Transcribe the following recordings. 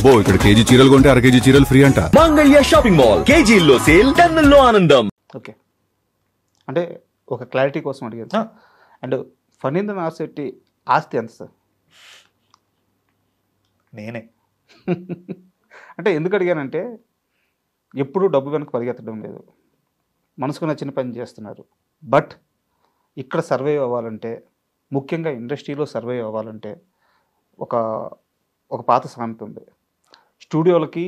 అబ్బో ఇక్కడ కేజీ చీరలు కొంటే అర కేజీ చీరలు ఫ్రీ అంట. మంగళ్య షాపింగ్ మాల్, కేజీల్లో సేల్, టన్నుల్లో ఆనందం. ఓకే, అంటే ఒక క్లారిటీ కోసం అడిగాను సార్. అండ్ ఫణీంద్ర నాథ్ శెట్టి ఆస్తి ఎంత సార్? నేనే. అంటే ఎందుకు అడిగానంటే ఎప్పుడూ డబ్బు వెనక పరిగెత్తడం లేదు, మనసుకు నచ్చిన పని చేస్తున్నారు. బట్ ఇక్కడ సర్వైవ్ అవ్వాలంటే, ముఖ్యంగా ఇండస్ట్రీలో సర్వైవ్ అవ్వాలంటే ఒక పాత సామెత ఉంది, స్టూడియోలకి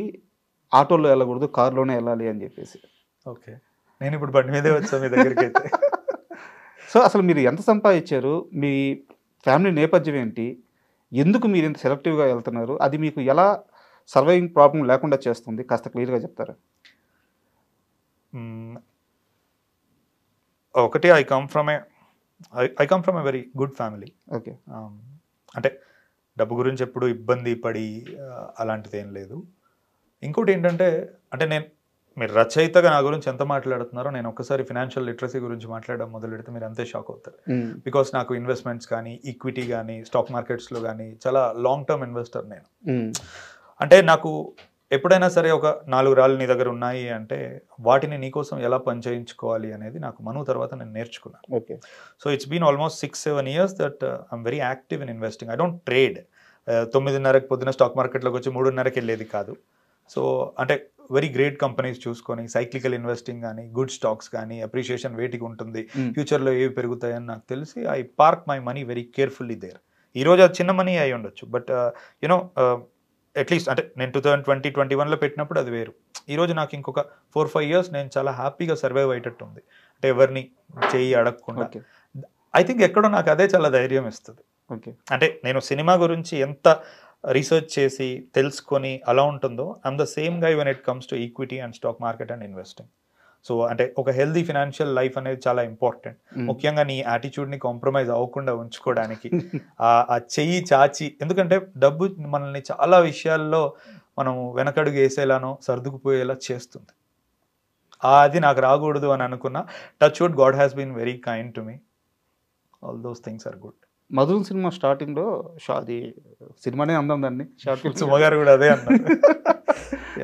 ఆటోలో వెళ్ళకూడదు, కారులోనే వెళ్ళాలి అని చెప్పేసి. ఓకే, నేను ఇప్పుడు బండి మీదే వచ్చాను మీ దగ్గరికి అయితే. సో అసలు మీరు ఎంత సంపాదించారు, మీ ఫ్యామిలీ నేపథ్యం ఏంటి, ఎందుకు మీరు ఇంత సెలెక్టివ్గా వెళ్తున్నారు, అది మీకు ఎలా సర్వైవింగ్ ప్రాబ్లం లేకుండా చేస్తుంది, కాస్త క్లియర్గా చెప్తారా? ఒకటి, I come from a very good family. Okay, అంటే డబ్బు గురించి ఎప్పుడు ఇబ్బంది పడి అలాంటిది ఏం లేదు. ఇంకోటి ఏంటంటే, అంటే మీరు రచయితగా నా గురించి ఎంత మాట్లాడుతున్నారో, నేను ఒకసారి ఫినాన్షియల్ లిటరసీ గురించి మాట్లాడడం మొదలెడితే మీరు అంతే షాక్ అవుతారు. బికాస్ నాకు ఇన్వెస్ట్మెంట్స్ కానీ, ఈక్విటీ కానీ, స్టాక్ మార్కెట్స్లో కానీ చాలా లాంగ్ టర్మ్ ఇన్వెస్టర్ నేను. అంటే నాకు ఎప్పుడైనా సరే ఒక 4 రాళ్ళు నీ దగ్గర ఉన్నాయి అంటే వాటిని నీకోసం ఎలా పనిచేయించుకోవాలి అనేది నాకు మను తర్వాత నేను నేర్చుకున్నాను. Okay, so it's been almost 6-7 years that I'm very active in investing. I don't trade. 9:30కి పొద్దున స్టాక్ మార్కెట్లోకి వచ్చి 3:30కి వెళ్ళేది కాదు. సో అంటే వెరీ గ్రేట్ కంపెనీస్ చూసుకొని సైక్లికల్ ఇన్వెస్టింగ్ కానీ, గుడ్ స్టాక్స్ కానీ, అప్రిషియేషన్ వేటికి ఉంటుంది, ఫ్యూచర్లో ఏవి పెరుగుతాయని నాకు తెలిసి I park my money very carefully there. ఈరోజు అది చిన్న మనీ అయి ఉండొచ్చు, బట్ యునో అట్లీస్ట్ అంటే నేను 2020-21లో పెట్టినప్పుడు అది వేరు. ఈరోజు నాకు ఇంకొక 4-5 years నేను చాలా హ్యాపీగా సర్వైవ్ అయ్యేటట్టు ఉంది, అంటే ఎవరిని చేయి అడగకుండా. ఐ థింక్ ఎక్కడో నాకు అదే చాలా ధైర్యం ఇస్తుంది. ఓకే, అంటే నేను సినిమా గురించి ఎంత రీసెర్చ్ చేసి తెలుసుకొని అలా ఉంటుందో, I'm the same guy when it comes to equity and stock market and investing. So అంటే ఒక హెల్దీ ఫినాన్షియల్ లైఫ్ అనేది చాలా ఇంపార్టెంట్. ముఖ్యంగా నీ యాటిట్యూడ్ని కాంప్రమైజ్ అవ్వకుండా ఉంచుకోవడానికి ఆ చెయ్యి చాచి, ఎందుకంటే డబ్బు మనల్ని చాలా విషయాల్లో మనం వెనకడుగు వేసేలానో సర్దుకుపోయేలా చేస్తుంది. అది నాకు రాకూడదు అని అనుకున్నా. Touch wood, God has been very kind to me. All those things are good. Madhuram cinema స్టార్టింగ్లో అది సినిమానే అందాం దాన్ని, షార్ట్ ఫిల్మ్. సుమగారు కూడా అదే అన్నారు.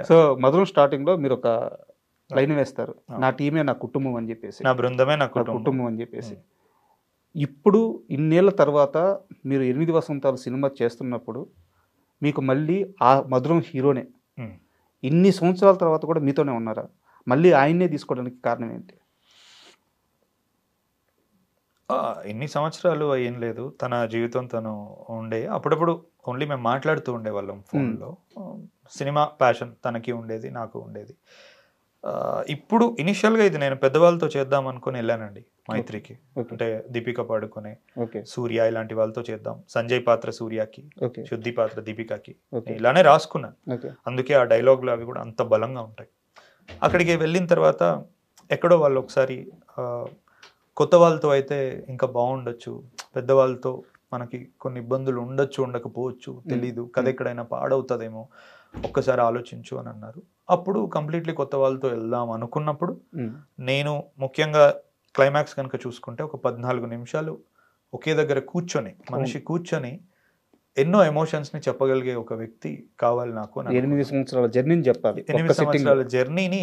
సో మధురం స్టార్టింగ్లో మీరు ఒక లైన్ వేస్తారు, నా టీమే నా కుటుంబం అని చెప్పేసి, నా బృందమే నా కుటుంబం అని చెప్పేసి. ఇప్పుడు ఇన్నేళ్ల తర్వాత మీరు 8 వసంతాలు సినిమా చేస్తున్నప్పుడు మీకు మళ్ళీ ఆ మధురం హీరోనే ఇన్ని సంవత్సరాల తర్వాత కూడా మీతోనే ఉన్నారా? మళ్ళీ ఆయన్నే తీసుకోవడానికి కారణం ఏంటి? ఎన్ని సంవత్సరాలు ఏం లేదు, తన జీవితం తను ఉండే. అప్పుడప్పుడు ఓన్లీ మేము మాట్లాడుతూ ఉండేవాళ్ళం ఫోన్లో. సినిమా ప్యాషన్ తనకి ఉండేది, నాకు ఉండేది. ఇప్పుడు ఇనిషియల్గా ఇది నేను పెద్దవాళ్ళతో చేద్దాం అనుకుని వెళ్ళానండి మైత్రికి. అంటే దీపిక పాడుకునే, సూర్య ఇలాంటి వాళ్ళతో చేద్దాం, సంజయ్ పాత్ర సూర్యకి, శుద్ధి పాత్ర దీపికకి, ఇలానే రాసుకున్నాను. అందుకే ఆ డైలాగులు అవి కూడా అంత బలంగా ఉంటాయి. అక్కడికి వెళ్ళిన తర్వాత ఎక్కడో వాళ్ళు ఒకసారి కొత్త వాళ్ళతో అయితే ఇంకా బాగుండొచ్చు, పెద్దవాళ్ళతో మనకి కొన్ని ఇబ్బందులు ఉండొచ్చు, ఉండకపోవచ్చు, తెలీదు, కథ ఎక్కడైనా పాడవుతుందేమో, ఒక్కసారి ఆలోచించు అని అన్నారు. అప్పుడు కంప్లీట్లీ కొత్త వాళ్ళతో వెళ్దాం అనుకున్నప్పుడు నేను ముఖ్యంగా క్లైమాక్స్ కనుక చూసుకుంటే ఒక 14 నిమిషాలు ఒకే దగ్గర కూర్చొని, మనిషి కూర్చొని ఎన్నో ఎమోషన్స్ని చెప్పగలిగే ఒక వ్యక్తి కావాలి నాకు. 8 సంవత్సరాల జర్నీని చెప్పాలి. 8 సంవత్సరాల జర్నీని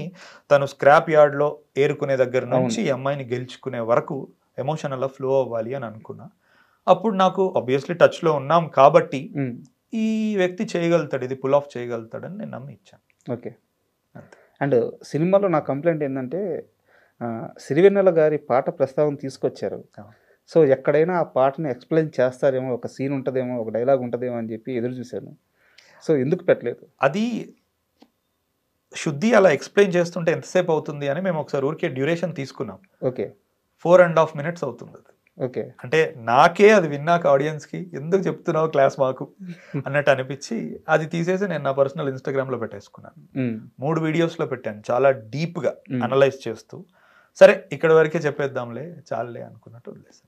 తను స్క్రాప్ యార్డ్లో ఏరుకునే దగ్గర నుంచి ఈ అమ్మాయిని గెలుచుకునే వరకు ఎమోషనల్ ఫ్లో అవ్వాలి అని అనుకున్నా. అప్పుడు నాకు ఆబ్వియస్లీ టచ్లో ఉన్నాం కాబట్టి ఈ వ్యక్తి చేయగలుగుతాడు, ఇది పుల్ ఆఫ్ చేయగలుగుతాడని నేను నమ్మి ఇచ్చాను. ఓకే, అండ్ సినిమాలో నా కంప్లైంట్ ఏంటంటే సిరివెన్నెల గారి పాట ప్రస్తావన తీసుకొచ్చారు. సో ఎక్కడైనా ఆ పాటని ఎక్స్ప్లెయిన్ చేస్తారేమో, ఒక సీన్ ఉంటుందేమో, ఒక డైలాగ్ ఉంటుందేమో అని చెప్పి ఎదురు చూశాను. సో ఎందుకు పెట్టలేదు? అది శుద్ధి అలా ఎక్స్ప్లెయిన్ చేస్తుంటే ఎంతసేపు అవుతుంది అని మేము ఒకసారి ఊరికే డ్యూరేషన్ తీసుకున్నాం. ఓకే, 4.5 minutes అవుతుంది అది. ఓకే, అంటే నాకే అది విన్నాక ఆడియన్స్కి ఎందుకు చెప్తున్నావు క్లాస్ మాకు అన్నట్టు అనిపించి అది తీసేసి నేను నా పర్సనల్ ఇన్స్టాగ్రామ్లో పెట్టేసుకున్నాను. 3 వీడియోస్లో పెట్టాను, చాలా డీప్గా అనలైజ్ చేస్తూ. సరే ఇక్కడ వరకే చెప్పేద్దాంలే, చాలులే అనుకున్నట్టు వదిలేసాను.